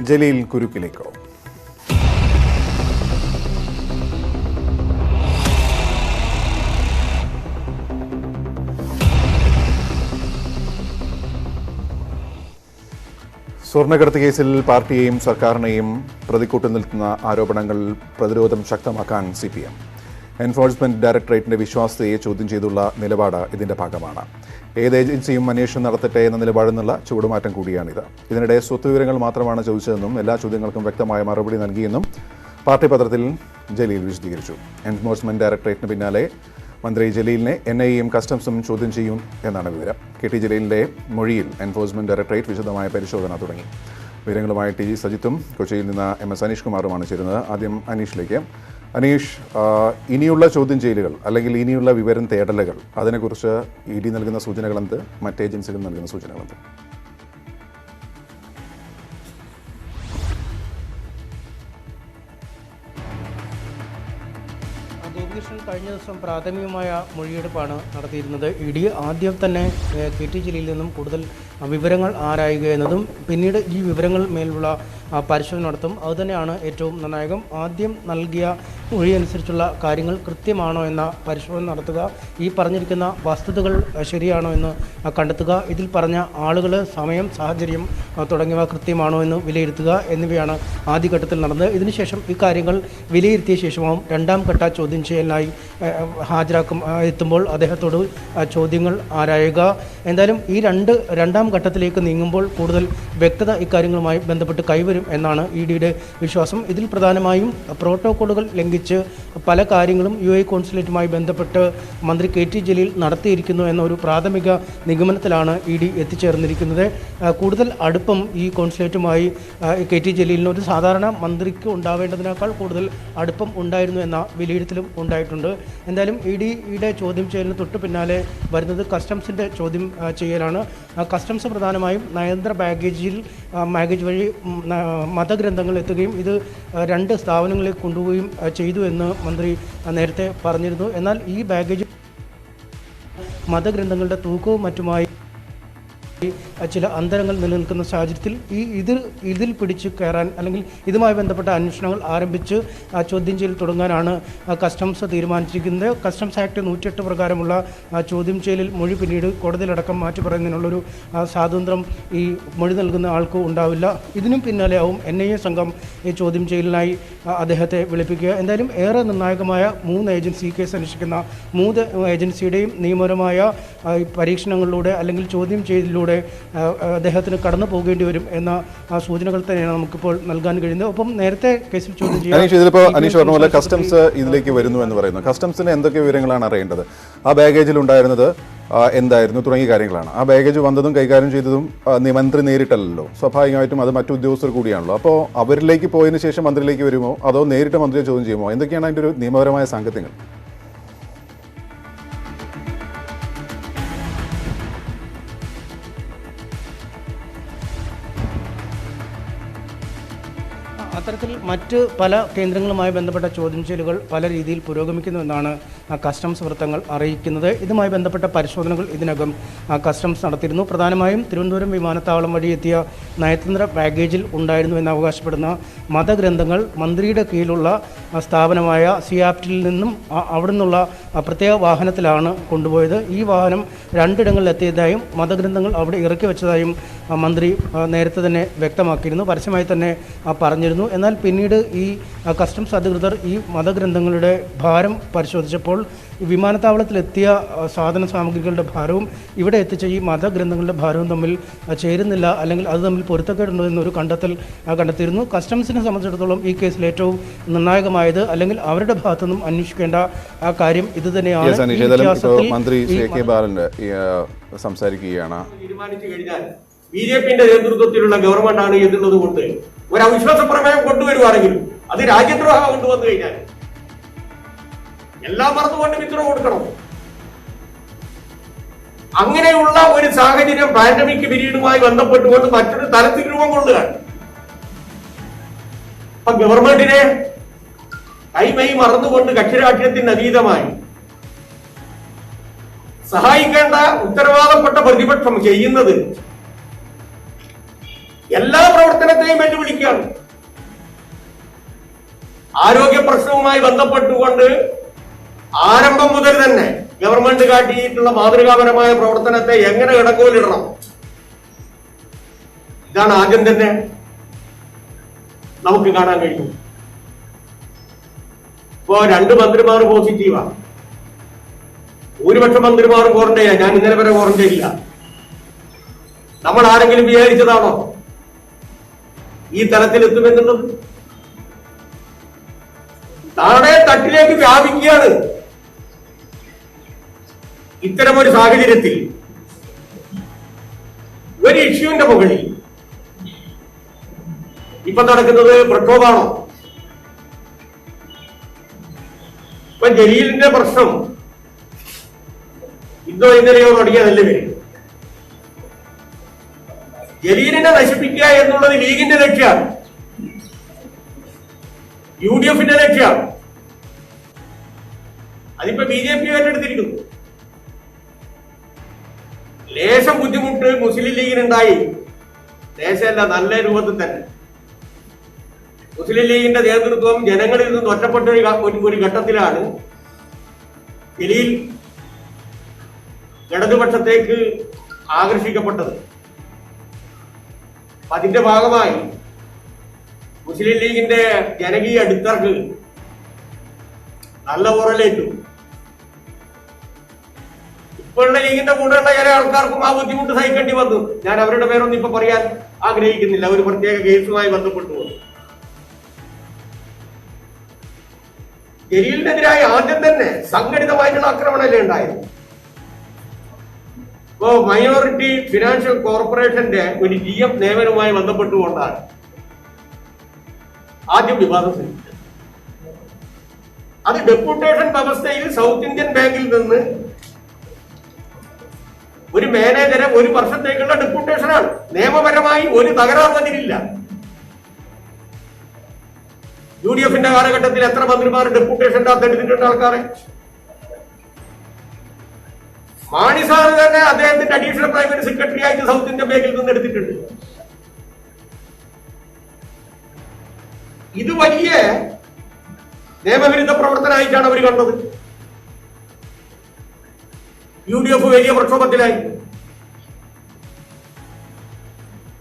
ജലീൽ കുരുക്കിലേക്കോ? സ്വർണ്ണക്കടത്ത് കേസിൽ പാർട്ടിയെയും സർക്കാരിനെയും പ്രതിക്കൂട്ടിൽ നിൽക്കുന്ന ആരോപണങ്ങൾ പ്രതിരോധം ശക്തമാക്കാൻ CPM. എൻഫോഴ്സ്മെന്റ് ഡയറക്ടറേറ്റിന്റെ വിശ്വാസ്യതയെ ചോദ്യം ചെയ്തുള്ള നിലപാട് ഇതിന്റെ ഭാഗമാണ്. ഏത് ഏജൻസിയും അന്വേഷണം നടത്തട്ടെ എന്ന നിലപാടെന്നുള്ള ചൂടുമാറ്റം കൂടിയാണിത്. ഇതിനിടെ സ്വത്ത് വിവരങ്ങൾ മാത്രമാണ് ചോദിച്ചതെന്നും എല്ലാ ചോദ്യങ്ങൾക്കും വ്യക്തമായ മറുപടി നൽകിയെന്നും പാർട്ടി പത്രത്തിൽ ജലീൽ വിശദീകരിച്ചു. എൻഫോഴ്സ്മെന്റ് ഡയറക്ടറേറ്റിന് പിന്നാലെ മന്ത്രി ജലീലിനെ NIAയും കസ്റ്റംസും ചോദ്യം ചെയ്യും എന്നാണ് വിവരം. KT ജലീലിന്റെ മൊഴിയിൽ എൻഫോഴ്സ്മെന്റ് ഡയറക്ടറേറ്റ് വിശദമായ പരിശോധന തുടങ്ങി. വിവരങ്ങളുമായി TG സജിത്തും കൊച്ചിയിൽ നിന്ന് MS അനീഷ് കുമാറുമാണ് ചേരുന്നത്. ആദ്യം അനീഷിലേക്ക്. അനീഷ്, ഇനിയുള്ള ചോദ്യം ചെയ്യലുകൾ അല്ലെങ്കിൽ ഇനിയുള്ള വിവരം തേടലുകൾ, അതിനെക്കുറിച്ച് ED നൽകുന്ന സൂചനകളെന്ത്, മറ്റ് ഏജൻസികൾ നൽകുന്ന സൂചനകളെന്ത്? ഗോപികൃഷ്ണൻ കഴിഞ്ഞ ദിവസം പ്രാഥമികമായ മൊഴിയെടുപ്പാണ് നടത്തിയിരുന്നത്. ED ആദ്യം തന്നെ KT ജലീലിൽ നിന്നും കൂടുതൽ വിവരങ്ങൾ ആരായുക എന്നതും പിന്നീട് ഈ വിവരങ്ങൾ മേലുള്ള പരിശോധന നടത്തും. അതുതന്നെയാണ് ഏറ്റവും നിർണായകം. ആദ്യം നൽകിയ മൊഴി അനുസരിച്ചുള്ള കാര്യങ്ങൾ കൃത്യമാണോ എന്ന പരിശോധന നടത്തുക, ഈ പറഞ്ഞിരിക്കുന്ന വസ്തുതകൾ ശരിയാണോ എന്ന് കണ്ടെത്തുക, ഇതിൽ പറഞ്ഞ ആളുകൾ, സമയം, സാഹചര്യം തുടങ്ങിയവ കൃത്യമാണോ എന്ന് വിലയിരുത്തുക എന്നിവയാണ് ആദ്യഘട്ടത്തിൽ നടന്നത്. ഇതിനുശേഷം ഈ കാര്യങ്ങൾ വിലയിരുത്തിയ ശേഷമാവും രണ്ടാം ഘട്ട ചോദ്യം ചെയ്യലിനായി എത്തുമ്പോൾ അദ്ദേഹത്തോട് ചോദ്യങ്ങൾ ആരായുക. എന്തായാലും ഈ രണ്ടാം ഘട്ടത്തിലേക്ക് നീങ്ങുമ്പോൾ കൂടുതൽ വ്യക്തത ഇക്കാര്യങ്ങളുമായി ബന്ധപ്പെട്ട് കൈവരും എന്നാണ് EDയുടെ വിശ്വാസം. ഇതിൽ പ്രധാനമായും പ്രോട്ടോക്കോളുകൾ ലംഘിച്ച് പല കാര്യങ്ങളും UAE കോൺസുലേറ്റുമായി ബന്ധപ്പെട്ട് മന്ത്രി KT ജലീൽ നടത്തിയിരിക്കുന്നു എന്നൊരു പ്രാഥമിക നിഗമനത്തിലാണ് ED എത്തിച്ചേർന്നിരിക്കുന്നത്. കൂടുതൽ അടുപ്പം ഈ കോൺസുലേറ്റുമായി KT ജലീലിന് ഒരു സാധാരണ മന്ത്രിക്ക് ഉണ്ടാവേണ്ടതിനേക്കാൾ കൂടുതൽ അടുപ്പം ഉണ്ടായിരുന്നു എന്ന വിലയിരുത്തലും ഉണ്ടായിട്ടുണ്ട്. എന്തായാലും EDയുടെ ചോദ്യം ചെയ്യലിന് തൊട്ട് പിന്നാലെ വരുന്നത് കസ്റ്റംസിൻ്റെ ചോദ്യം ചെയ്യലാണ്. കസ്റ്റംസ് പ്രധാനമായും നയതന്ത്ര ബാഗേജ് വഴി മതഗ്രന്ഥങ്ങൾ എത്തുകയും ഇത് 2 സ്ഥാപനങ്ങളിൽ കൊണ്ടുപോവുകയും ചെയ്തു എന്ന് മന്ത്രി നേരത്തെ പറഞ്ഞിരുന്നു. എന്നാൽ ഈ ബാഗേജ് മതഗ്രന്ഥങ്ങളുടെ തൂക്കവും മറ്റുമായി ചില അന്തരങ്ങൾ നിലനിൽക്കുന്ന സാഹചര്യത്തിൽ ഇതിൽ പിടിച്ചു കയറാൻ അല്ലെങ്കിൽ ഇതുമായി ബന്ധപ്പെട്ട അന്വേഷണങ്ങൾ ആരംഭിച്ച് ചോദ്യം ചെയ്യൽ തുടങ്ങാനാണ് കസ്റ്റംസ് തീരുമാനിച്ചിരിക്കുന്നത്. കസ്റ്റംസ് ആക്ട് 108 പ്രകാരമുള്ള ചോദ്യം ചെയ്യലിൽ മൊഴി പിന്നീട് കോടതിയിലടക്കം മാറ്റി പറയുന്നതിനുള്ളൊരു സ്വാതന്ത്ര്യം ഈ മൊഴി നൽകുന്ന ആൾക്ക് ഉണ്ടാവില്ല. ഇതിനും പിന്നാലെയാവും NIA സംഘം ഈ ചോദ്യം ചെയ്യലിനായി അദ്ദേഹത്തെ വിളിപ്പിക്കുക. എന്തായാലും ഏറെ നിർണായകമായ 3 ഏജൻസി കേസ് അന്വേഷിക്കുന്ന 3 ഏജൻസിയുടെയും നിയമപരമായ പരീക്ഷണങ്ങളിലൂടെ അല്ലെങ്കിൽ ചോദ്യം ചെയ്യലിലൂടെ അദ്ദേഹത്തിന് കടന്നു പോകേണ്ടി വരും എന്ന സൂചനകൾ തന്നെയാണ് നമുക്കിപ്പോൾ നൽകാൻ കഴിയുന്നത്. ഒപ്പം നേരത്തെ കേസിൽ ചോദ്യം ചെയ്യാൻ കസ്റ്റംസ് ഇതിലേക്ക് വരുന്നു എന്ന് പറയുന്നു. കസ്റ്റംസിന് എന്തൊക്കെ വിവരങ്ങളാണ് അറിയേണ്ടത്? ആ ബാഗേജിൽ ഉണ്ടായിരുന്നത് എന്തായിരുന്നു തുടങ്ങിയ കാര്യങ്ങളാണ്. ആ ബാഗേജ് വന്നതും കൈകാര്യം ചെയ്തതും മന്ത്രി നേരിട്ടല്ലോ, സ്വാഭാവികമായിട്ടും അത് മറ്റു ഉദ്യോഗസ്ഥർ കൂടിയാണല്ലോ. അപ്പോൾ അവരിലേക്ക് പോയതിനു ശേഷം മന്ത്രിയിലേക്ക് വരുമോ അതോ നേരിട്ട് മന്ത്രിയെ ചോദ്യം ചെയ്യുമോ? എന്തൊക്കെയാണ് അതിൻ്റെ ഒരു നിയമപരമായ സാങ്കത്യങ്ങൾ? അത്തരത്തിൽ മറ്റ് പല കേന്ദ്രങ്ങളുമായി ബന്ധപ്പെട്ട ചോദ്യം ചെയ്യലുകൾ പല രീതിയിൽ പുരോഗമിക്കുന്നുവെന്നാണ് കസ്റ്റംസ് വൃത്തങ്ങൾ അറിയിക്കുന്നത്. ഇതുമായി ബന്ധപ്പെട്ട പരിശോധനകൾ ഇതിനകം കസ്റ്റംസ് നടത്തിയിരുന്നു. പ്രധാനമായും തിരുവനന്തപുരം വിമാനത്താവളം വഴി എത്തിയ നയതന്ത്ര ബാഗേജിൽ ഉണ്ടായിരുന്നു എന്ന് അവകാശപ്പെടുന്ന മതഗ്രന്ഥങ്ങൾ മന്ത്രിയുടെ കീഴിലുള്ള സ്ഥാപനമായ സിയാപ്റ്റിൽ നിന്നും അവിടെ നിന്നുള്ള പ്രത്യേക വാഹനത്തിലാണ് കൊണ്ടുപോയത്. ഈ വാഹനം 2 ഇടങ്ങളിൽ എത്തിയതായും മതഗ്രന്ഥങ്ങൾ അവിടെ ഇറക്കി വെച്ചതായും മന്ത്രി നേരത്തെ തന്നെ വ്യക്തമാക്കിയിരുന്നു, പരസ്യമായി തന്നെ പറഞ്ഞിരുന്നു. എന്നാൽ പിന്നീട് ഈ കസ്റ്റംസ് അധികൃതർ ഈ മതഗ്രന്ഥങ്ങളുടെ ഭാരം പരിശോധിച്ചപ്പോൾ വിമാനത്താവളത്തിലെത്തിയ സാധന സാമഗ്രികളുടെ ഭാരവും ഇവിടെ എത്തിച്ച ഈ മതഗ്രന്ഥങ്ങളുടെ ഭാരവും തമ്മിൽ ചേരുന്നില്ല, അല്ലെങ്കിൽ അത് തമ്മിൽ പൊരുത്തക്കേടുണ്ടോ എന്നൊരു കണ്ടെത്തിയിരുന്നു. കസ്റ്റംസിനെ സംബന്ധിച്ചിടത്തോളം ഈ കേസിൽ ഏറ്റവും നിർണായകമായത് അല്ലെങ്കിൽ അവരുടെ ഭാഗത്തുനിന്നും അന്വേഷിക്കേണ്ട ആ കാര്യം ഇത് തന്നെയാണ്. മന്ത്രി കെ ബാലൻ സംസാരിക്കുകയാണ്. BJPയുടെ നേതൃത്വത്തിലുള്ള ഗവൺമെന്റാണ് എന്നുള്ളത് കൊണ്ട് ഒരു അവിശ്വാസ പ്രമേയം കൊണ്ടുവരുവാണെങ്കിലും അത് രാജ്യദ്രോഹം കൊണ്ടുവന്നു കഴിഞ്ഞാൽ എല്ലാം മറന്നുകൊണ്ട് പിന്തുണ കൊടുക്കണം. അങ്ങനെയുള്ള ഒരു സാഹചര്യം പാൻഡമിക് പീരീഡുമായി ബന്ധപ്പെട്ടുകൊണ്ട് മറ്റൊരു തലത്തിൽ രൂപം കൊള്ളുകയാണ്. അപ്പൊ ഗവൺമെന്റിനെ കൈമൈ മറന്നുകൊണ്ട് കക്ഷിരാഷ്ട്രീയത്തിന് അതീതമായി സഹായിക്കേണ്ട ഉത്തരവാദപ്പെട്ട പ്രതിപക്ഷം ചെയ്യുന്നത് എല്ലാ പ്രവർത്തനത്തെയും വെല്ലുവിളിക്കുകയാണ്. ആരോഗ്യ പ്രശ്നവുമായി ബന്ധപ്പെട്ടുകൊണ്ട് ആരംഭം മുതൽ തന്നെ ഗവൺമെന്റ് കാട്ടിയിട്ടുള്ള മാതൃകാപരമായ പ്രവർത്തനത്തെ എങ്ങനെ ഇടങ്കോലിടണം, ഇതാണ് ആദ്യം തന്നെ നമുക്ക് കാണാൻ കഴിയും. ഇപ്പോ 2 മന്ത്രിമാർ പോസിറ്റീവാ, ഭൂരിപക്ഷം മന്ത്രിമാരും ക്വാറന്റൈനാ. ഞാൻ ഇന്നലെ വരെ ക്വാറന്റൈൻ ഇല്ല. നമ്മൾ ആരെങ്കിലും വിചാരിച്ചതാണോ ഈ തലത്തിലെത്തുമെന്നുള്ളത്? താഴെ തട്ടിലേക്ക് വ്യാപിക്കുകയാണ്. ഇത്തരമൊരു സാഹചര്യത്തിൽ ഒരു ഇഷ്യൂവിന്റെ മുകളിൽ ഇപ്പൊ നടക്കുന്നത് പ്രക്ഷോഭമാണോ? ഇപ്പൊ ജലീലിന്റെ പ്രശ്നം ഇന്നോ ഇന്നലെയോ തുടങ്ങിയതല്ലേ വരും. ജലീലിനെ നശിപ്പിക്കുക എന്നുള്ളത് ലീഗിന്റെ ലക്ഷ്യമാണ്, UDFന്റെ ലക്ഷ്യമാണ്. അതിപ്പോ BJP ഏറ്റെടുത്തിരിക്കുന്നു. ലേശം ബുദ്ധിമുട്ട് മുസ്ലിം ലീഗിനുണ്ടായി, ലേശമല്ല നല്ല രൂപത്തിൽ തന്നെ. മുസ്ലിം ലീഗിന്റെ നേതൃത്വം ജനങ്ങളിൽ നിന്ന് ഒറ്റപ്പെട്ട ഒരു ഘട്ടത്തിലാണ് ജലീൽ ഇടതുപക്ഷത്തേക്ക് ആകർഷിക്കപ്പെട്ടത്. അതിന്റെ ഭാഗമായി മുസ്ലിം ലീഗിന്റെ ജനകീയ അടിത്തർക്ക് നല്ല ഉറലേറ്റു. ഇപ്പോഴുള്ള ലീഗിന്റെ കൂടെയുള്ള ചില ആൾക്കാർക്കും ആ ബുദ്ധിമുട്ട് സഹിക്കേണ്ടി വന്നു. ഞാൻ അവരുടെ പേരൊന്നും ഇപ്പൊ പറയാൻ ആഗ്രഹിക്കുന്നില്ല, ഒരു പ്രത്യേക കേസുമായി ബന്ധപ്പെട്ടു. ജലീലിനെതിരായി ആദ്യം തന്നെ സംഘടിതമായിട്ടുള്ള ആക്രമണമല്ലേ ഉണ്ടായത്. ഇപ്പോ മൈനോറിറ്റി ഫിനാൻഷ്യൽ കോർപ്പറേഷന്റെ ഒരു GM നിയമനവുമായി ബന്ധപ്പെട്ടുകൊണ്ടാണ് ആദ്യം വിവാദം സൃഷ്ടിച്ചത്. അത് ഡെപ്യൂട്ടേഷൻ വ്യവസ്ഥയിൽ സൗത്ത് ഇന്ത്യൻ ബാങ്കിൽ നിന്ന് ഒരു മാനേജരെ 1 വർഷത്തേക്കുള്ള ഡെപ്യൂട്ടേഷനാണ്. നിയമപരമായി ഒരു തകരാറും അതിലില്ല. UDFന്റെ കാലഘട്ടത്തിൽ എത്ര മന്ത്രിമാർ ഡെപ്യൂട്ടേഷന്റെ അകത്ത് എടുത്തിട്ടുണ്ട് ആൾക്കാരെ? മാണി സാർ തന്നെ അദ്ദേഹത്തിന്റെ അഡീഷണൽ പ്രൈവറ്റ് സെക്രട്ടറി ആയിട്ട് സൗത്ത് ഇന്ത്യൻ ബാങ്കിൽ നിന്ന് എടുത്തിട്ടുണ്ട്. ഇത് വലിയ നിയമവിരുദ്ധ പ്രവർത്തനമായിട്ടാണ് അവർ കണ്ടത്. UDF വലിയ പ്രക്ഷോഭത്തിലായി.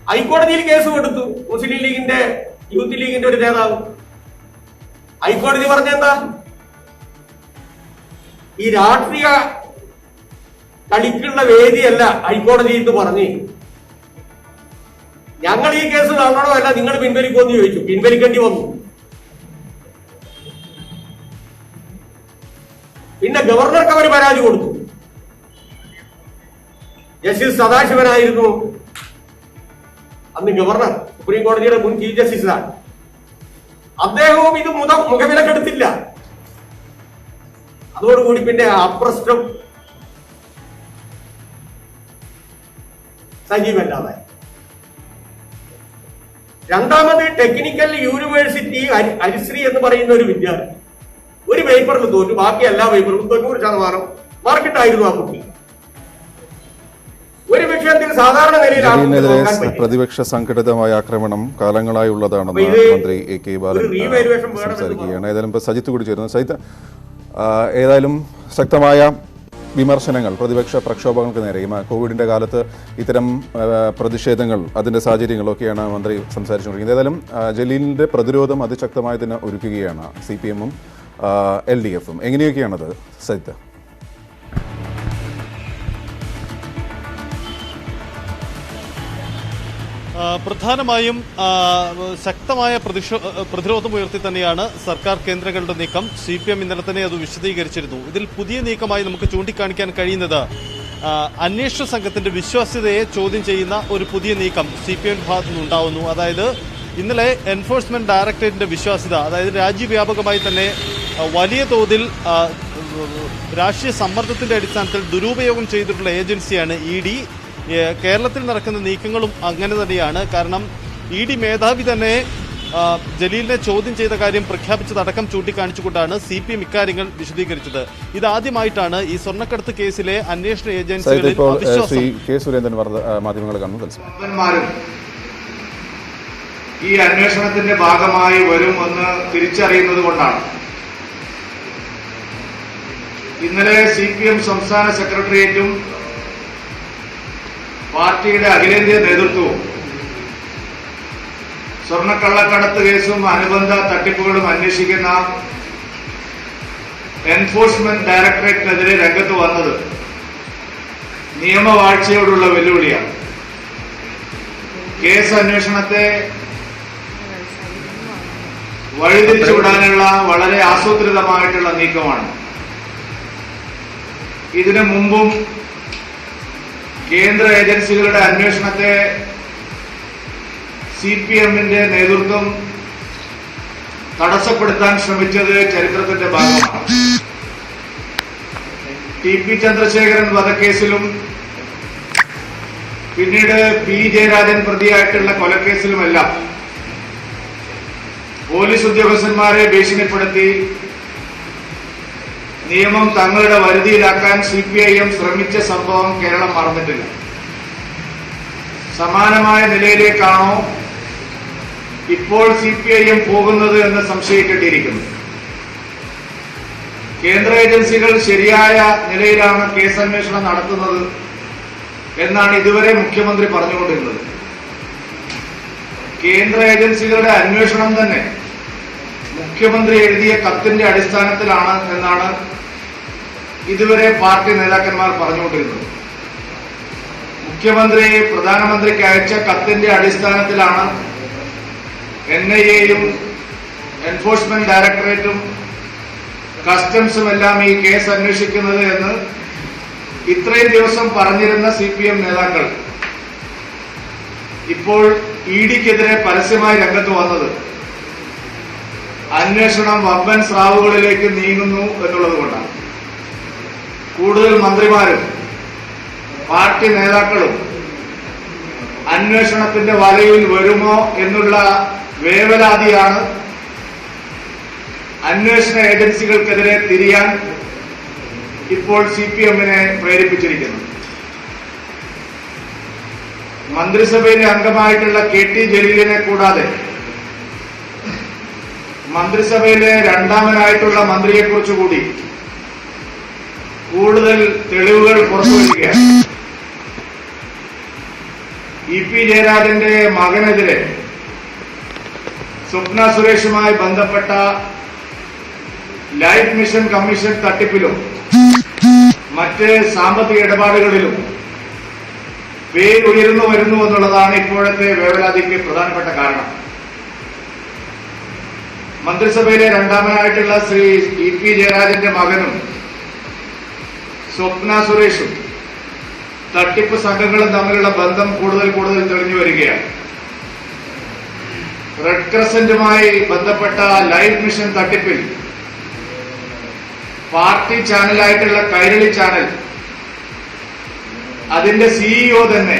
ഹൈക്കോടതിയിൽ കേസ് കൊടുത്തു മുസ്ലിം ലീഗിന്റെ യൂത്ത് ലീഗിന്റെ ഒരു നേതാവ്. ഹൈക്കോടതി പറഞ്ഞെന്താ, ഈ രാഷ്ട്രീയ കളിക്കുള്ള വേദിയല്ല ഹൈക്കോടതി എന്ന് പറഞ്ഞ് ഞങ്ങൾ ഈ കേസ് കാണണോ അല്ല നിങ്ങൾ പിൻവലിക്കുമെന്ന് ചോദിച്ചു. പിൻവലിക്കേണ്ടി വന്നു. പിന്നെ ഗവർണർക്ക് അവർ പരാതി കൊടുത്തു. ജസ്റ്റിസ് സദാശിവനായിരുന്നു അന്ന് ഗവർണർ, സുപ്രീം കോടതിയുടെ മുൻ ചീഫ് ജസ്റ്റിസാണ്. അദ്ദേഹവും ഇത് മുഖവിലക്കെടുത്തില്ല. അതോടുകൂടി പിന്നെ അപ്രശ്നം സജീവല്ലാതായി. രണ്ടാമത് ടെക്നിക്കൽ യൂണിവേഴ്സിറ്റി ഹരിശ്രീ എന്ന് പറയുന്ന ഒരു വിദ്യാർത്ഥി ഒരു പേപ്പറിൽ തോറ്റു, ബാക്കി എല്ലാ പേപ്പറും 90% മാർക്കിട്ടായിരുന്നു ആ കുട്ടി. ഒരു വിഷയത്തിൽ സാധാരണ നിലയിൽ പ്രതിപക്ഷ സംഘടിതമായ ആക്രമണം കാലങ്ങളായുള്ളതാണെന്ന് മന്ത്രി AK ബാലൻ സംസാരിക്കുകയാണ്. ഏതായാലും ഇപ്പൊ സജിത്ത് കൂടി ചേരുന്നു. സജിത്ത്, ഏതായാലും ശക്തമായ വിമർശനങ്ങൾ പ്രതിപക്ഷ പ്രക്ഷോഭങ്ങൾക്ക് നേരെ കോവിഡിന്റെ കാലത്ത് ഇത്തരം പ്രതിഷേധങ്ങൾ, അതിന്റെ സാഹചര്യങ്ങളൊക്കെയാണ് മന്ത്രി സംസാരിച്ചുകൊണ്ടിരിക്കുന്നത്. ഏതായാലും ജലീലിന്റെ പ്രതിരോധം അതിശക്തമായി തന്നെ ഒരുക്കുകയാണ് CPM-ഉം LDF-ഉം. എങ്ങനെയൊക്കെയാണത് സജിത്ത്? പ്രധാനമായും ശക്തമായ പ്രതിരോധം ഉയർത്തി തന്നെയാണ് സർക്കാർ കേന്ദ്രങ്ങളുടെ നീക്കം. CPM ഇന്നലെ തന്നെ അത് വിശദീകരിച്ചിരുന്നു. ഇതിൽ പുതിയ നീക്കമായി നമുക്ക് ചൂണ്ടിക്കാണിക്കാൻ കഴിയുന്നത് അന്വേഷണ സംഘത്തിന്റെ വിശ്വാസ്യതയെ ചോദ്യം ചെയ്യുന്ന ഒരു പുതിയ നീക്കം CPM ഭാഗത്തു നിന്നുണ്ടാവുന്നു. അതായത് ഇന്നലെ എൻഫോഴ്സ്മെന്റ് ഡയറക്ടറേറ്റിന്റെ വിശ്വാസ്യത, അതായത് രാജ്യവ്യാപകമായി തന്നെ വലിയ തോതിൽ രാഷ്ട്രീയ സമ്മർദ്ദത്തിന്റെ അടിസ്ഥാനത്തിൽ ദുരുപയോഗം ചെയ്തിട്ടുള്ള ഏജൻസിയാണ് ED. കേരളത്തിൽ നടക്കുന്ന നീക്കങ്ങളും അങ്ങനെ തന്നെയാണ്. കാരണം ED മേധാവി തന്നെ ജലീലിനെ ചോദ്യം ചെയ്ത കാര്യം പ്രഖ്യാപിച്ചതടക്കം ചൂണ്ടിക്കാണിച്ചുകൊണ്ടാണ് CPM ഇക്കാര്യങ്ങൾ വിശദീകരിച്ചത്. ഇതാദ്യമായിട്ടാണ് ഈ സ്വർണ്ണക്കടത്ത് കേസിലെ അന്വേഷണ ഏജൻസികളിൽ ഈ അന്വേഷണത്തിന്റെ ഭാഗമായി വരുമെന്ന് തിരിച്ചറിയുന്നത് കൊണ്ടാണ് ഇന്നലെ CPM സംസ്ഥാന സെക്രട്ടേറിയറ്റും പാർട്ടിയുടെ അഖിലേന്ത്യാ നേതൃത്വവും സ്വർണ്ണക്കള്ളക്കടത്ത് കേസും അനുബന്ധ തട്ടിപ്പുകളും അന്വേഷിക്കുന്ന എൻഫോഴ്സ്മെന്റ് ഡയറക്ടറേറ്റിനെതിരെ രംഗത്ത് വന്നത് നിയമവാഴ്ചയോടുള്ള വെല്ലുവിളിയാണ്. കേസ് അന്വേഷണത്തെ വഴിതിരിച്ചുവിടാനുള്ള വളരെ ആസൂത്രിതമായിട്ടുള്ള നീക്കമാണ്. ഇതിനു മുമ്പും കേന്ദ്ര ഏജൻസികളുടെ അന്വേഷണത്തെ CPMന്റെ നേതൃത്വം തടസ്സപ്പെടുത്താൻ ശ്രമിച്ചത് ചരിത്രത്തിന്റെ ഭാഗമാണ്. TP ചന്ദ്രശേഖരൻ വധക്കേസിലും പിന്നീട് P ജയരാജൻ പ്രതിയായിട്ടുള്ള കൊലക്കേസിലുമെല്ലാം പോലീസ് ഉദ്യോഗസ്ഥന്മാരെ ഭീഷണിപ്പെടുത്തി നിയമം തങ്ങളുടെ വരുതിയിലാക്കാൻ CPIM ശ്രമിച്ച സംഭവം കേരളം മറന്നിട്ടില്ല. സമാനമായ നിലയിലേക്കാണോ ഇപ്പോൾ CPIM പോകുന്നത് എന്ന് സംശയിക്കേണ്ടിയിരിക്കുന്നു. കേന്ദ്ര ഏജൻസികൾ ശരിയായ നിലയിലാണ് കേസ് അന്വേഷണം നടത്തുന്നത് എന്നാണ് ഇതുവരെ മുഖ്യമന്ത്രി പറഞ്ഞുകൊണ്ടിരുന്നത്. കേന്ദ്ര ഏജൻസികളുടെ അന്വേഷണം തന്നെ മുഖ്യമന്ത്രി എഴുതിയ കത്തിന്റെ അടിസ്ഥാനത്തിലാണ് എന്നാണ് ഇതുവരെ പാർട്ടി നേതാക്കന്മാർ പറഞ്ഞുകൊണ്ടിരുന്നത്. മുഖ്യമന്ത്രി പ്രധാനമന്ത്രിക്ക് അയച്ച കത്തിന്റെ അടിസ്ഥാനത്തിലാണ് NIAയും എൻഫോഴ്സ്മെന്റ് ഡയറക്ടറേറ്റും കസ്റ്റംസും എല്ലാം ഈ കേസ് അന്വേഷിക്കുന്നത് എന്ന് ഇത്രയും ദിവസം പറഞ്ഞിരുന്ന CPM നേതാക്കൾ ഇപ്പോൾ EDക്കെതിരെ പരസ്യമായി രംഗത്ത് വന്നത് അന്വേഷണം വമ്പൻ സ്രാവുകളിലേക്ക് നീങ്ങുന്നു എന്നുള്ളതുകൊണ്ടാണ്. കൂടുതൽ മന്ത്രിമാരും പാർട്ടി നേതാക്കളും അന്വേഷണത്തിന്റെ വലയിൽ വരുമോ എന്നുള്ള വേവലാതിയാണ് അന്വേഷണ ഏജൻസികൾക്കെതിരെ തിരിയാൻ ഇപ്പോൾ CPMനെ പ്രേരിപ്പിച്ചിരിക്കുന്നത്. മന്ത്രിസഭയിലെ അംഗമായിട്ടുള്ള KT ജലീലിനെ കൂടാതെ മന്ത്രിസഭയിലെ രണ്ടാമനായിട്ടുള്ള മന്ത്രിയെക്കുറിച്ച് കൂടി കൂടുതൽ തെളിവുകൾ പുറത്തുവരികയാണ്. EP ജയരാജന്റെ മകനെതിരെ സ്വപ്ന സുരേഷുമായി ബന്ധപ്പെട്ട ലൈഫ് മിഷൻ കമ്മീഷൻ തട്ടിപ്പിലും മറ്റ് സാമ്പത്തിക ഇടപാടുകളിലും പേരുയർന്നു വരുന്നു എന്നുള്ളതാണ് ഇപ്പോഴത്തെ വേവലാതിക്ക് പ്രധാനപ്പെട്ട കാരണം. മന്ത്രിസഭയിലെ രണ്ടാമനായിട്ടുള്ള ശ്രീ EP ജയരാജന്റെ മകനും സ്വപ്ന സുരേഷും തട്ടിപ്പ് സംഘങ്ങളും തമ്മിലുള്ള ബന്ധം കൂടുതൽ തെളിഞ്ഞു വരികയാണ്. റെഡ് ക്രസന്റുമായി ബന്ധപ്പെട്ട ലൈഫ് മിഷൻ തട്ടിപ്പിൽ പാർട്ടി ചാനലായിട്ടുള്ള കൈരളി ചാനൽ അതിന്റെ CEO തന്നെ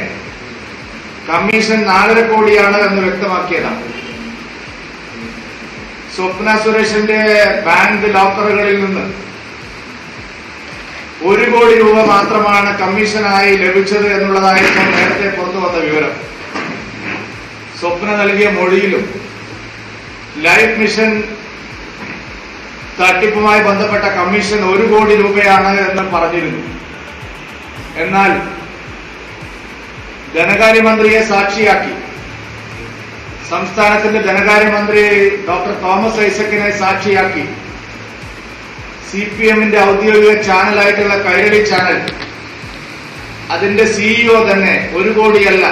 കമ്മീഷൻ 4.5 കോടിയാണ് എന്ന് വ്യക്തമാക്കിയതാണ്. സ്വപ്ന സുരേഷിന്റെ ബാങ്ക് ലോക്കറുകളിൽ നിന്ന് 1 കോടി രൂപ മാത്രമാണ് കമ്മീഷനായി ലഭിച്ചത് എന്നുള്ളതായിരുന്നു നേരത്തെ പുറത്തുവന്ന വിവരം. സ്വപ്ന നൽകിയ മൊഴിയിലും ലൈഫ് മിഷൻ തട്ടിപ്പുമായി ബന്ധപ്പെട്ട കമ്മീഷൻ 1 കോടി രൂപയാണ് എന്ന് പറഞ്ഞിരുന്നു. എന്നാൽ ധനകാര്യമന്ത്രിയെ സാക്ഷിയാക്കി സംസ്ഥാനത്തിന്റെ ധനകാര്യമന്ത്രി ഡോക്ടർ തോമസ് ഐസക്കിനെ സാക്ഷിയാക്കി CPMന്റെ ഔദ്യോഗിക ചാനലായിട്ടുള്ള കൈരളി ചാനൽ അതിന്റെ CEO തന്നെ 1 കോടിയല്ല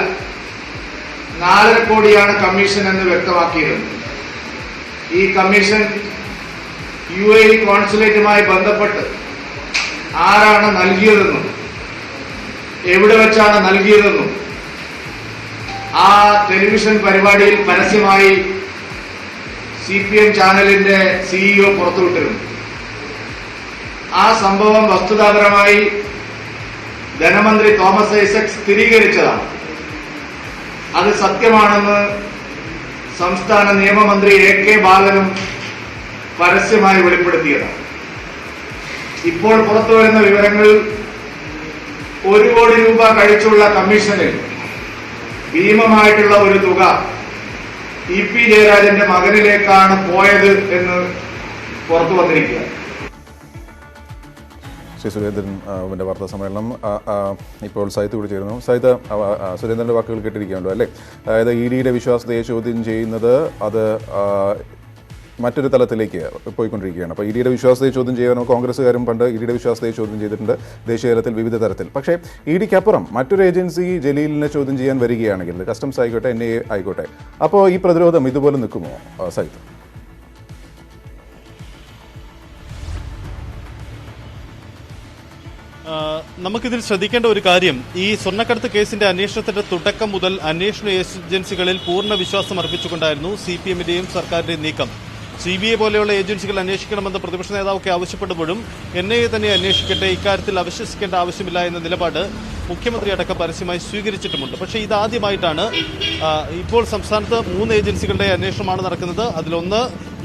4.5 കോടിയാണ് കമ്മീഷൻ എന്ന് വ്യക്തമാക്കിയിരുന്നു. ഈ കമ്മീഷൻ UAE കോൺസുലേറ്റുമായി ബന്ധപ്പെട്ട് ആരാണ് നൽകിയതെന്നും എവിടെ വെച്ചാണ് നൽകിയതെന്നും ആ ടെലിവിഷൻ പരിപാടിയിൽ പരസ്യമായി CPM ചാനലിന്റെ CEO പുറത്തുവിട്ടിരുന്നു. ആ സംഭവം വസ്തുതാപരമായി ധനമന്ത്രി തോമസ് ഐസക് സ്ഥിരീകരിച്ചതാണ്. അത് സത്യമാണെന്ന് സംസ്ഥാന നിയമമന്ത്രി AK ബാലനും പരസ്യമായി വെളിപ്പെടുത്തിയതാണ്. ഇപ്പോൾ പുറത്തുവരുന്ന വിവരങ്ങൾ 1 കോടി രൂപ കഴിച്ചുള്ള കമ്മീഷനിൽ ഭീമമായിട്ടുള്ള ഒരു തുക EP ജയരാജന്റെ മകനിലേക്കാണ് പോയത് എന്ന് പുറത്തു വന്നിരിക്കുക. ശ്രീ സുരേന്ദ്രൻ വാർത്താ സമ്മേളനം ഇപ്പോൾ സൈത്ത് കൂടി ചേരുന്നു. സൈത്ത്, സുരേന്ദ്രൻ്റെ വാക്കുകൾ കേട്ടിരിക്കുകയുണ്ടോ അല്ലേ? അതായത് EDയുടെ വിശ്വാസ്യതയെ ചോദ്യം ചെയ്യുന്നത് അത് മറ്റൊരു തലത്തിലേക്ക് പോയിക്കൊണ്ടിരിക്കുകയാണ്. അപ്പോൾ EDയുടെ വിശ്വാസത്തെ ചോദ്യം ചെയ്യാനോ കോൺഗ്രസ്സുകാരും പണ്ട് EDയുടെ വിശ്വാസത്തെ ചോദ്യം ചെയ്തിട്ടുണ്ട് ദേശീയ തലത്തിൽ വിവിധ തരത്തിൽ. പക്ഷേ EDക്കപ്പുറം മറ്റൊരു ഏജൻസി ജലീലിനെ ചോദ്യം ചെയ്യാൻ വരികയാണെങ്കിൽ, കസ്റ്റംസ് ആയിക്കോട്ടെ NIA ആയിക്കോട്ടെ, അപ്പോൾ ഈ പ്രതിരോധം ഇതുപോലെ നിൽക്കുമോ സൈത്ത്? നമുക്കിതിൽ ശ്രദ്ധിക്കേണ്ട ഒരു കാര്യം, ഈ സ്വർണ്ണക്കടത്ത് കേസിന്റെ അന്വേഷണത്തിന്റെ തുടക്കം മുതൽ അന്വേഷണ ഏജൻസികളിൽ പൂർണ്ണ വിശ്വാസം അർപ്പിച്ചുകൊണ്ടായിരുന്നു CPMന്റെയും സർക്കാരിന്റെയും നീക്കം. CBI പോലെയുള്ള ഏജൻസികൾ അന്വേഷിക്കണമെന്ന് പ്രതിപക്ഷ നേതാവൊക്കെ ആവശ്യപ്പെടുമ്പോഴും NIA തന്നെ അന്വേഷിക്കട്ടെ, ഇക്കാര്യത്തിൽ അവിശ്വസിക്കേണ്ട ആവശ്യമില്ല എന്ന നിലപാട് മുഖ്യമന്ത്രി അടക്കം പരസ്യമായി സ്വീകരിച്ചിട്ടുമുണ്ട്. പക്ഷേ ഇതാദ്യമായിട്ടാണ് ഇപ്പോൾ സംസ്ഥാനത്ത് 3 ഏജൻസികളുടെ അന്വേഷണമാണ് നടക്കുന്നത്. അതിലൊന്ന്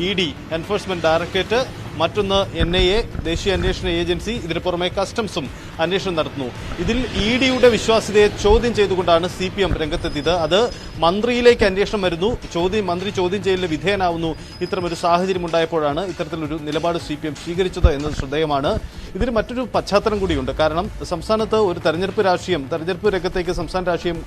ED, എൻഫോഴ്സ്മെന്റ് ഡയറക്ടറേറ്റ്, മറ്റൊന്ന് NIA, ദേശീയ അന്വേഷണ ഏജൻസി, ഇതിന് പുറമെ കസ്റ്റംസും അന്വേഷണം നടത്തുന്നു. ഇതിൽ EDയുടെ വിശ്വാസ്യതയെ ചോദ്യം ചെയ്തുകൊണ്ടാണ് CPM രംഗത്തെത്തിയത്. അത് മന്ത്രിയിലേക്ക് അന്വേഷണം വരുന്നു, മന്ത്രി ചോദ്യം ചെയ്യലിന് വിധേയനാവുന്നു. ഇത്തരമൊരു സാഹചര്യം ഉണ്ടായപ്പോഴാണ് ഇത്തരത്തിലൊരു നിലപാട് CPM സ്വീകരിച്ചത് എന്നത് ശ്രദ്ധേയമാണ്. ഇതിന് മറ്റൊരു പശ്ചാത്തലം കൂടിയുണ്ട്. കാരണം സംസ്ഥാനത്ത് ഒരു തെരഞ്ഞെടുപ്പ് രംഗത്തേക്ക് സംസ്ഥാന രാഷ്ട്രീയം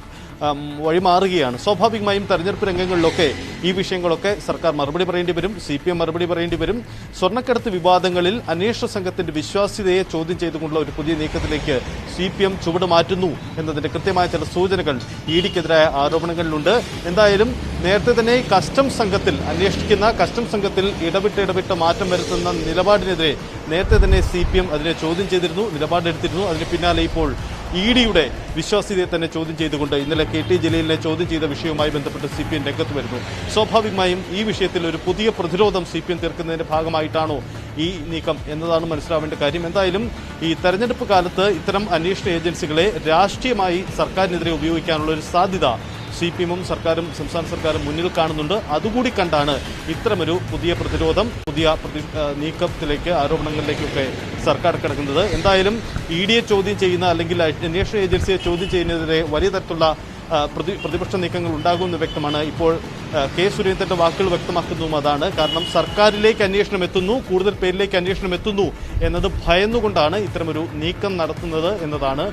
വഴിമാറുകയാണ്. സ്വാഭാവികമായും തെരഞ്ഞെടുപ്പ് രംഗങ്ങളിലൊക്കെ ഈ വിഷയങ്ങളൊക്കെ സർക്കാർ മറുപടി പറയേണ്ടി വരും, CPM മറുപടി പറയേണ്ടി വരും. സ്വർണ്ണക്കടത്ത് വിവാദങ്ങളിൽ അന്വേഷണ സംഘത്തിന്റെ വിശ്വാസ്യതയെ ചോദ്യം ചെയ്തുകൊണ്ടുള്ള ഒരു പുതിയ നീക്കത്തിലേക്ക് CPM ചുവട് മാറ്റുന്നു എന്നതിന്റെ കൃത്യമായ ചില സൂചനകൾ EDക്കെതിരായ ആരോപണങ്ങളിലുണ്ട്. എന്തായാലും നേരത്തെ തന്നെ കസ്റ്റംസ് സംഘത്തിൽ ഇടവിട്ട് മാറ്റം വരുത്തുന്ന നിലപാടിനെതിരെ നേരത്തെ തന്നെ CPM അതിനെ ചോദ്യം ചെയ്തിരുന്നു, നിലപാടെടുത്തിരുന്നു. അതിന് പിന്നാലെ ഇപ്പോൾ EDയുടെ വിശ്വാസ്യതയെ തന്നെ ചോദ്യം ചെയ്തുകൊണ്ട് ഇന്നലെ KT ജലീലിനെ ചോദ്യം ചെയ്ത വിഷയവുമായി ബന്ധപ്പെട്ട് CPM രംഗത്ത് വരുന്നു. സ്വാഭാവികമായും ഈ വിഷയത്തിൽ ഒരു പുതിയ പ്രതിരോധം CPM തീർക്കുന്നതിന്റെ ഭാഗമായിട്ടാണോ ഈ നീക്കം എന്നതാണ് മനസ്സിലാവേണ്ട കാര്യം. എന്തായാലും ഈ തെരഞ്ഞെടുപ്പ് കാലത്ത് ഇത്തരം അന്വേഷണ ഏജൻസികളെ രാഷ്ട്രീയമായി സർക്കാരിനെതിരെ ഉപയോഗിക്കാനുള്ള ഒരു സാധ്യത CPMും സർക്കാരും സംസ്ഥാന സർക്കാരും മുന്നിൽ കാണുന്നുണ്ട്. അതുകൂടി കണ്ടാണ് ഇത്തരമൊരു പുതിയ പ്രതിരോധം, പുതിയ നീക്കത്തിലേക്ക്, ആരോപണങ്ങളിലേക്കൊക്കെ സർക്കാർ കിടക്കുന്നത്. എന്തായാലും EDയെ ചോദ്യം ചെയ്യുന്ന അല്ലെങ്കിൽ അന്വേഷണ ഏജൻസിയെ ചോദ്യം ചെയ്യുന്നതിനെതിരെ വലിയ തരത്തിലുള്ള പ്രതിപക്ഷ നീക്കങ്ങൾ ഉണ്ടാകുമെന്ന് വ്യക്തമാണ്. ഇപ്പോൾ K. സുരേന്ദ്രന്റെ വാക്കുകൾ വ്യക്തമാക്കുന്നതും അതാണ്. കാരണം സർക്കാരിലേക്ക് അന്വേഷണം എത്തുന്നു, കൂടുതൽ പേരിലേക്ക് അന്വേഷണം എത്തുന്നു എന്നത് ഭയന്നുകൊണ്ടാണ് ഇത്തരമൊരു നീക്കം നടത്തുന്നത് എന്നതാണ്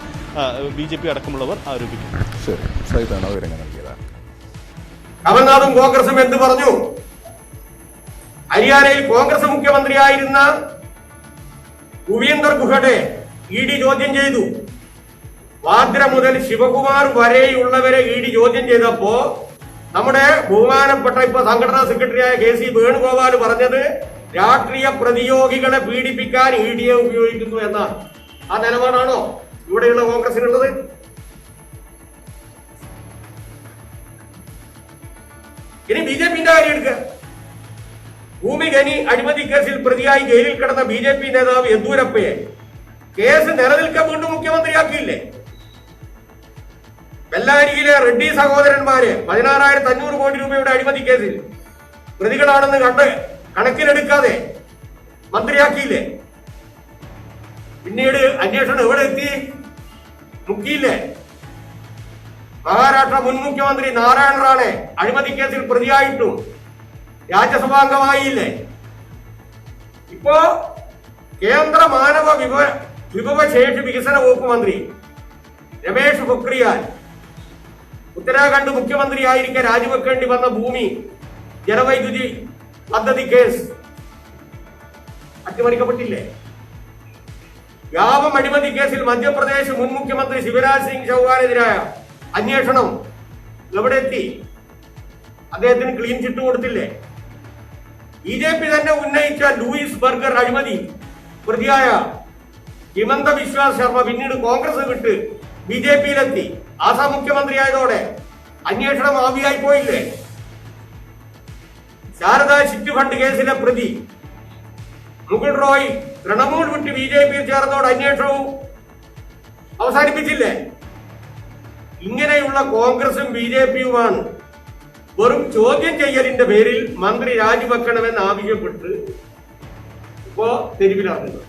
BJP അടക്കമുള്ളവർ ആരോപിക്കുന്നത്. ശരി, സൈത്താണ് വിവരങ്ങൾ നൽകിയത്. കമൽനാഥും കോൺഗ്രസും എന്ത് പറഞ്ഞു? ഹരിയാനയിൽ കോൺഗ്രസ് മുഖ്യമന്ത്രിയായിരുന്ന ഭൂപീന്ദർ ഗുഹയുടെ ED ചോദ്യം ചെയ്തു. വാദ്ര മുതൽ ശിവകുമാർ വരെയുള്ളവരെ ED ചോദ്യം ചെയ്തപ്പോ നമ്മുടെ ബഹുമാനപ്പെട്ട ഇപ്പൊ സംഘടനാ സെക്രട്ടറിയായ KC വേണുഗോപാൽ പറഞ്ഞത് രാഷ്ട്രീയ പ്രതിയോഗികളെ പീഡിപ്പിക്കാൻ EDയെ ഉപയോഗിക്കുന്നു എന്നാണ്. ആ നിലപാടാണോ ഇവിടെയുള്ള കോൺഗ്രസിനുള്ളത്? ഇനി BJPന്റെ കാര്യം എടുക്കുക. ഭൂമി ഖനി അഴിമതി കേസിൽ പ്രതിയായി ജയിലിൽ കിടന്ന BJP നേതാവ് യെദ്യൂരപ്പയെ കേസ് നിലനിൽക്കാൻ വീണ്ടും മുഖ്യമന്ത്രിയാക്കിയില്ലേ? ബെല്ലാരിയിലെ റെഡ്ഡി സഹോദരന്മാരെ 16,500 കോടി രൂപയുടെ അഴിമതി കേസിൽ പ്രതികളാണെന്ന് കണ്ട് കണക്കിലെടുക്കാതെ മന്ത്രിയാക്കിയില്ലേ? പിന്നീട് അന്വേഷണം എവിടെ എത്തി? മുക്കിയില്ലേ? മഹാരാഷ്ട്ര മുൻ മുഖ്യമന്ത്രി നാരായൺ റാണെ അഴിമതി കേസിൽ പ്രതിയായിട്ടും രാജ്യസഭാംഗമായില്ലേ? ഇപ്പോ കേന്ദ്ര മാനവ വിഭവശേഷി വികസന വകുപ്പ് മന്ത്രി രമേശ് പൊക്രിയാൽ ഉത്തരാഖണ്ഡ് മുഖ്യമന്ത്രിയായിരിക്കെ രാജിവെക്കേണ്ടി വന്ന ഭൂമി ജലവൈദ്യുതി പദ്ധതി കേസ് അട്ടിമറിക്കപ്പെട്ടില്ലേ? വ്യാപം അഴിമതി കേസിൽ മധ്യപ്രദേശ് മുൻ മുഖ്യമന്ത്രി ശിവരാജ് സിംഗ് ചൗഹാനെതിരായ അന്വേഷണം എവിടെ എത്തി? അദ്ദേഹത്തിന് ക്ലീൻ ചിറ്റ് കൊടുത്തില്ലേ? BJP തന്നെ ഉന്നയിച്ച ലൂയിസ് ബർഗർ അഴിമതി പ്രതിയായ ഹിമന്ത ബിശ്വ ശർമ്മ പിന്നീട് കോൺഗ്രസ് വിട്ട് BJPയിലെത്തി. ആസാം മുഖ്യമന്ത്രിയായതോടെ അന്വേഷണം ആവിയായി പോയില്ലേ? ശാരദാ ചിറ്റ് ഫണ്ട് കേസിലെ പ്രതി മുകുൾ റോയ് തൃണമൂൽ വിട്ട് BJPയിൽ ചേർന്നതോടെ അന്വേഷണവും അവസാനിപ്പിച്ചില്ലേ? ഇങ്ങനെയുള്ള കോൺഗ്രസും BJPയുമാണ് വെറും ചോദ്യം ചെയ്യലിന്റെ പേരിൽ മന്ത്രി രാജിവെക്കണമെന്ന് ആവശ്യപ്പെട്ട് ഇപ്പോ തെരുവിലിറങ്ങുന്നത്.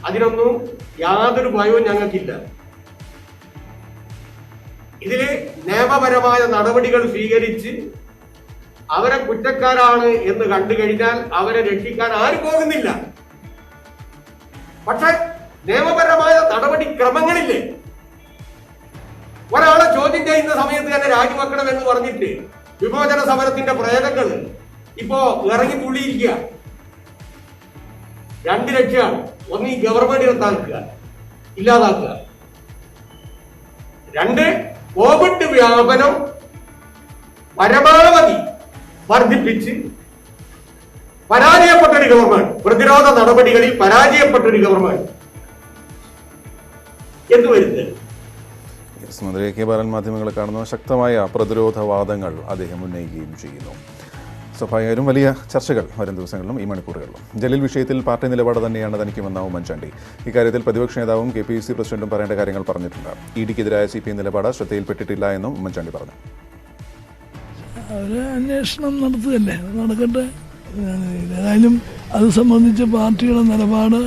അതിനൊന്നും യാതൊരു ഭയവും ഞങ്ങൾക്കില്ല. ഇതില് നിയമപരമായ നടപടികൾ സ്വീകരിച്ച് അവരെ കുറ്റക്കാരാണ് എന്ന് കണ്ടു കഴിഞ്ഞാൽ അവരെ രക്ഷിക്കാൻ ആരും പോകുന്നില്ല. പക്ഷെ നിയമപരമായ നടപടിക്രമങ്ങളില്ലേ? ഒരാളെ ചോദ്യം ചെയ്യുന്ന സമയത്ത് തന്നെ രാജിവെക്കണം എന്ന് പറഞ്ഞിട്ട് വിമോചന സമരത്തിന്റെ പ്രേതങ്ങൾ ഇപ്പോ ഇറങ്ങി തുള്ളിയിരിക്കുക. രണ്ട് ലക്ഷ്യമാണ്. ഒന്ന്, ഈ ഗവൺമെന്റിനെ താഴ്ത്തുക, ഇല്ലാതാക്കുക. രണ്ട്, കോവിഡ് വ്യാപനം പരമാവധി വർദ്ധിപ്പിച്ച് പരാജയപ്പെട്ടൊരു ഗവൺമെന്റ്, പ്രതിരോധ നടപടികളിൽ പരാജയപ്പെട്ടൊരു ഗവൺമെന്റ് എന്തു വരുന്നത്? മന്ത്രി കെ ബാലൻ മാധ്യമങ്ങളെ കാണുന്നു. ശക്തമായ പ്രതിരോധവാദങ്ങൾ അദ്ദേഹം ഉന്നയിക്കുകയും ചെയ്യുന്നു. സ്വാഭാവികമായും വലിയ ചർച്ചകൾ വരും ദിവസങ്ങളിലും ഈ മണിക്കൂറുകളിലും. ജലീൽ വിഷയത്തിൽ പാർട്ടി നിലപാട് തന്നെയാണ് തനിക്കുമെന്ന ഉമ്മൻചാണ്ടി. ഇക്കാര്യത്തിൽ പ്രതിപക്ഷ നേതാവും KPCC പ്രസിഡന്റും പറയേണ്ട കാര്യങ്ങൾ പറഞ്ഞിട്ടുണ്ട്. EDക്കെതിരായ CPM നിലപാട് ശ്രദ്ധയിൽപ്പെട്ടിട്ടില്ല എന്നും ഉമ്മൻചാണ്ടി പറഞ്ഞു. അന്വേഷണം നടത്തുകയല്ലേ, നടക്കട്ടെ. ഏതായാലും അത് സംബന്ധിച്ച് പാർട്ടിയുടെ നിലപാട്,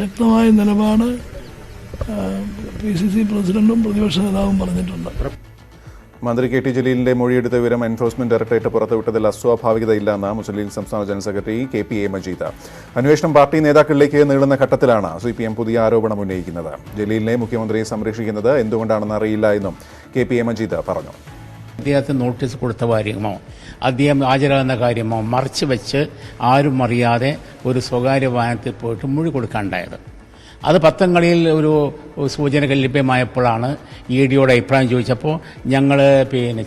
ശക്തമായ നിലപാട് PCC പ്രസിഡന്റും പ്രതിപക്ഷ നേതാവും പറഞ്ഞിട്ടുണ്ട്. മന്ത്രി KT ജലീലിന്റെ മൊഴിയെടുത്ത വിവരം എൻഫോഴ്സ്മെന്റ് ഡയറക്ടറേറ്റ് പുറത്തുവിട്ടതിൽ അസ്വാഭാവികതയില്ലെന്ന് മുസ്ലിം ലീഗ് സംസ്ഥാന ജനറൽ സെക്രട്ടറി KPA മജീദ്. അന്വേഷണം പാർട്ടി നേതാക്കളിലേക്ക് നീളുന്ന ഘട്ടത്തിലാണ് CPM പുതിയ ആരോപണം ഉന്നയിക്കുന്നത്. ജലീലിനെ മുഖ്യമന്ത്രി സംരക്ഷിക്കുന്നത് എന്തുകൊണ്ടാണെന്ന് അറിയില്ല എന്നും KPA മജീദ് പറഞ്ഞു. അദ്ദേഹത്തിന് നോട്ടീസ് കൊടുത്ത കാര്യമോ അദ്ദേഹം ഹാജരാകുന്ന കാര്യമോ മറച്ചു വെച്ച് ആരും അറിയാതെ ഒരു സ്വകാര്യ വാഹനത്തിൽ പോയിട്ട് മൊഴി കൊടുക്കാനുണ്ടായത്. അത് പത്രങ്ങളിൽ ഒരു സൂചനകൾ ലഭ്യമായപ്പോഴാണ് EDയോട് അഭിപ്രായം ചോദിച്ചപ്പോൾ ഞങ്ങൾ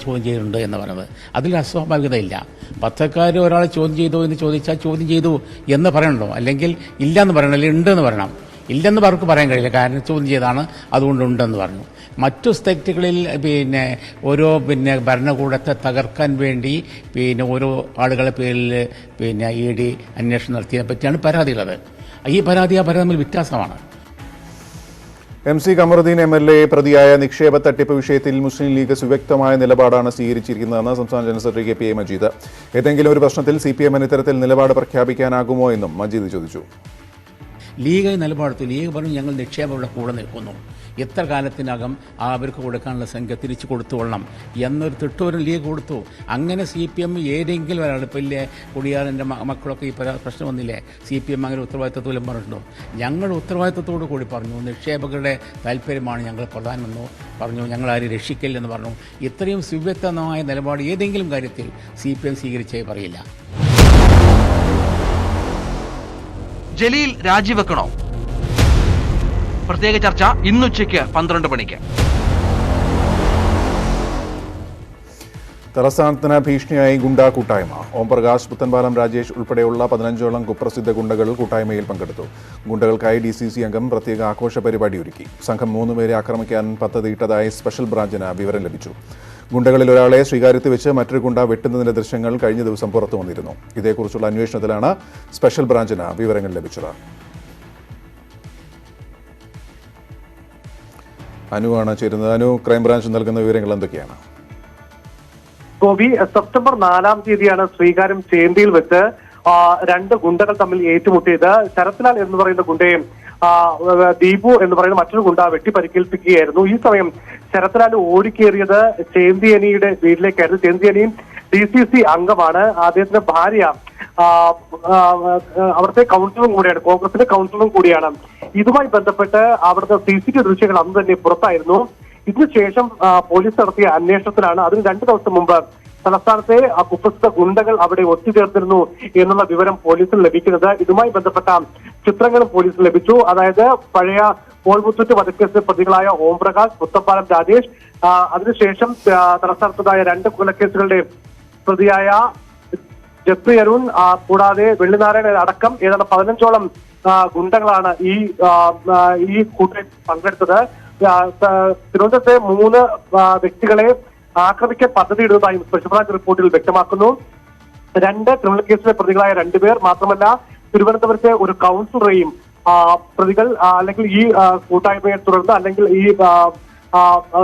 ചോദ്യം ചെയ്തിട്ടുണ്ട് എന്ന് പറയുന്നത്. അതിൽ അസ്വാഭാവികതയില്ല. പത്രക്കാർ ഒരാളെ ചോദ്യം ചെയ്തോ എന്ന് ചോദിച്ചാൽ ചോദ്യം ചെയ്തു എന്ന് പറയണല്ലോ, അല്ലെങ്കിൽ ഇല്ല എന്ന് പറയണം, അല്ലെങ്കിൽ ഉണ്ടെന്ന് പറയണം. ഇല്ലെന്ന് അവർക്ക് പറയാൻ കഴിയില്ല, കാരണം ചോദ്യം ചെയ്താണ്, അതുകൊണ്ട് ഉണ്ടെന്ന് പറഞ്ഞു. മറ്റു സ്റ്റേറ്റുകളിൽ ഓരോ ഭരണകൂടത്തെ തകർക്കാൻ വേണ്ടി ഓരോ ആളുകളെ പേരിൽ ED അന്വേഷണം നടത്തിയതിനെ പറ്റിയാണ് പരാതിയുള്ളത്. ഈ പരാതി ആ പരാതി തമ്മിൽ വ്യത്യാസമാണ്. MC കമറുദ്ദീൻ MLA പ്രതിയായ നിക്ഷേപ തട്ടിപ്പ് വിഷയത്തിൽ മുസ്ലിം ലീഗ് സുവ്യക്തമായ നിലപാടാണ് സ്വീകരിച്ചിരിക്കുന്നതെന്ന് സംസ്ഥാന ജനറൽ സെക്രട്ടറി KPA മജീദ്. ഏതെങ്കിലും ഒരു പ്രശ്നത്തിൽ CPM ഇത്തരത്തിൽ നിലപാട് പ്രഖ്യാപിക്കാനാകുമോ എന്നും മജീദ് ചോദിച്ചു. ലീഗ് നിലപാടെടുത്തു. ലീഗ് പറഞ്ഞു ഞങ്ങൾ നിക്ഷേപങ്ങളുടെ കൂടെ നിൽക്കുന്നു, എത്ര കാലത്തിനകം അവർക്ക് കൊടുക്കാനുള്ള സംഖ്യ തിരിച്ചു കൊടുത്തുകൊള്ളണം എന്നൊരു തിട്ടൂരം ലീഗ് കൊടുത്തു. അങ്ങനെ CPM ഏതെങ്കിലും ഒരാൾ, ഇപ്പോൾ ഇല്ലേ കുടിയാറിൻ്റെ മക്കളൊക്കെ ഈ പ്രശ്നം വന്നില്ലേ, CPM അങ്ങനെ ഉത്തരവാദിത്വത്തോലും പറഞ്ഞിട്ടുണ്ടോ? ഞങ്ങൾ ഉത്തരവാദിത്വത്തോടു കൂടി പറഞ്ഞു നിക്ഷേപകരുടെ താല്പര്യമാണ് ഞങ്ങൾ പ്രധാനമെന്ന് പറഞ്ഞു, ഞങ്ങൾ ആരും രക്ഷിക്കില്ലെന്ന് പറഞ്ഞു. ഇത്രയും സുവ്യക്തമായ നിലപാട് ഏതെങ്കിലും കാര്യത്തിൽ CPM സ്വീകരിച്ചേ പറയില്ല. ജലീൽ രാജിവെക്കണോ? പ്രത്യേക ചർച്ച ഇന്നുച്ചയ്ക്ക് 12 മണിക്ക്. തലസ്ഥാനത്തിന് ഭീഷണിയായി ഗുണ്ടാ കൂട്ടായ്മ. ഓംപ്രകാശ്, പുത്തൻപാലം രാജേഷ് ഉൾപ്പെടെയുള്ള 15ഓളം കുപ്രസിദ്ധ ഗുണ്ടകൾ കൂട്ടായ്മയിൽ പങ്കെടുത്തു. ഗുണ്ടകൾക്കായി DCC അംഗം പ്രത്യേക ആഘോഷ പരിപാടി ഒരുക്കി. സംഘം 3 പേരെ ആക്രമിക്കാൻ പദ്ധതിയിട്ടതായി സ്പെഷ്യൽ ബ്രാഞ്ചിന് വിവരം ലഭിച്ചു. ഗുണ്ടകളിൽ ഒരാളെ സ്വീകാര്യത്തിൽ വെച്ച് മറ്റൊരു ഗുണ്ട വെട്ടുന്നതിന്റെ ദൃശ്യങ്ങൾ കഴിഞ്ഞ ദിവസം പുറത്തു വന്നിരുന്നു. ഇതേക്കുറിച്ചുള്ള അന്വേഷണത്തിലാണ് സ്പെഷ്യൽ ബ്രാഞ്ചിന് വിവരങ്ങൾ ലഭിച്ചത്. അനുവാണ് ചേരുന്നത്. അനു, ക്രൈംബ്രാഞ്ച് നൽകുന്ന വിവരങ്ങൾ എന്തൊക്കെയാണ്? ഗോപി, സെപ്റ്റംബർ 4-ാം തീയതിയാണ് ശ്രീകാര്യം ചേന്തിയിൽ വെച്ച് 2 ഗുണ്ടകൾ തമ്മിൽ ഏറ്റുമുട്ടിയത്. ശരത്ലാൽ എന്ന് പറയുന്ന ഗുണ്ടയും ദീപു എന്ന് പറയുന്ന മറ്റൊരു ഗുണ്ട വെട്ടിപ്പരിക്കേൽപ്പിക്കുകയായിരുന്നു. ഈ സമയം ശരത്ലാൽ ഓടിക്കേറിയത് ചേന്തിയനിയുടെ വീട്ടിലേക്കായിരുന്നു. ചേന്തിയനിയും DCC അംഗമാണ്. അദ്ദേഹത്തിന്റെ ഭാര്യ അവിടുത്തെ കൗൺസിലറും കൂടിയാണ്, കോൺഗ്രസിന്റെ കൗൺസിലറും കൂടിയാണ്. ഇതുമായി ബന്ധപ്പെട്ട് അവിടുത്തെ CCTV ദൃശ്യങ്ങൾ അന്ന് തന്നെ പുറത്തായിരുന്നു. ഇതിനുശേഷം പോലീസ് നടത്തിയ അന്വേഷണത്തിലാണ് അതിന് 2 ദിവസം മുമ്പ് തലസ്ഥാനത്തെ കുപ്രസിദ്ധ ഗുണ്ടകൾ അവിടെ ഒത്തുചേർന്നിരുന്നു എന്നുള്ള വിവരം പോലീസിന് ലഭിക്കുന്നത്. ഇതുമായി ബന്ധപ്പെട്ട ചിത്രങ്ങളും പോലീസിന് ലഭിച്ചു. അതായത് പഴയ പോൾമുത്തൂറ്റ് വധക്കേസ് പ്രതികളായ ഓംപ്രകാശ്, പുത്തപ്പാലം രാജേഷ്, അതിനുശേഷം തലസ്ഥാനത്തുണ്ടായ 2 കൊലക്കേസുകളുടെ പ്രതിയായ ജെഫ്രി അരുൺ, കൂടാതെ വെള്ളിനാരായണൻ അടക്കം ഏതാണ്ട് 15ഓളം ഗുണ്ടകളാണ് ഈ കൂട്ടത്തിൽ പങ്കെടുത്തത്. തിരുവനന്തപുരത്തെ 3 വ്യക്തികളെ ആക്രമിക്കാൻ പദ്ധതിയിടുന്നതായും സ്പെഷ്യൽ ബ്രാഞ്ച് റിപ്പോർട്ടിൽ വ്യക്തമാക്കുന്നു. 2 ക്രിമിനൽ കേസിലെ പ്രതികളായ 2 പേർ, മാത്രമല്ല തിരുവനന്തപുരത്തെ ഒരു കൗൺസിലറെയും പ്രതികൾ അല്ലെങ്കിൽ ഈ കൂട്ടായ്മയെ തുടർന്ന് അല്ലെങ്കിൽ ഈ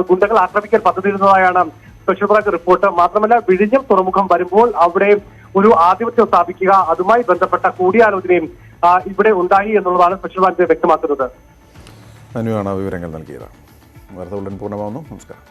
ഗുണ്ടകൾ ആക്രമിക്കാൻ പദ്ധതിയിടുന്നതായാണ് സ്പെഷ്യൽ ബ്രാഞ്ച് റിപ്പോർട്ട്. മാത്രമല്ല വിഴിഞ്ഞം തുറമുഖം വരുമ്പോൾ അവിടെ ഒരു ആധിപത്യം സ്ഥാപിക്കുക, അതുമായി ബന്ധപ്പെട്ട കൂടിയാലോചനയും ഇവിടെ ഉണ്ടായി എന്നുള്ളതാണ് സ്പെഷ്യൽ ബ്രാഞ്ച് വ്യക്തമാക്കുന്നത്. അനുവാണ് വിവരങ്ങൾ നൽകിയത്. വാർത്ത ഉടൻ പൂർണ്ണമാവുന്നു. നമസ്കാരം.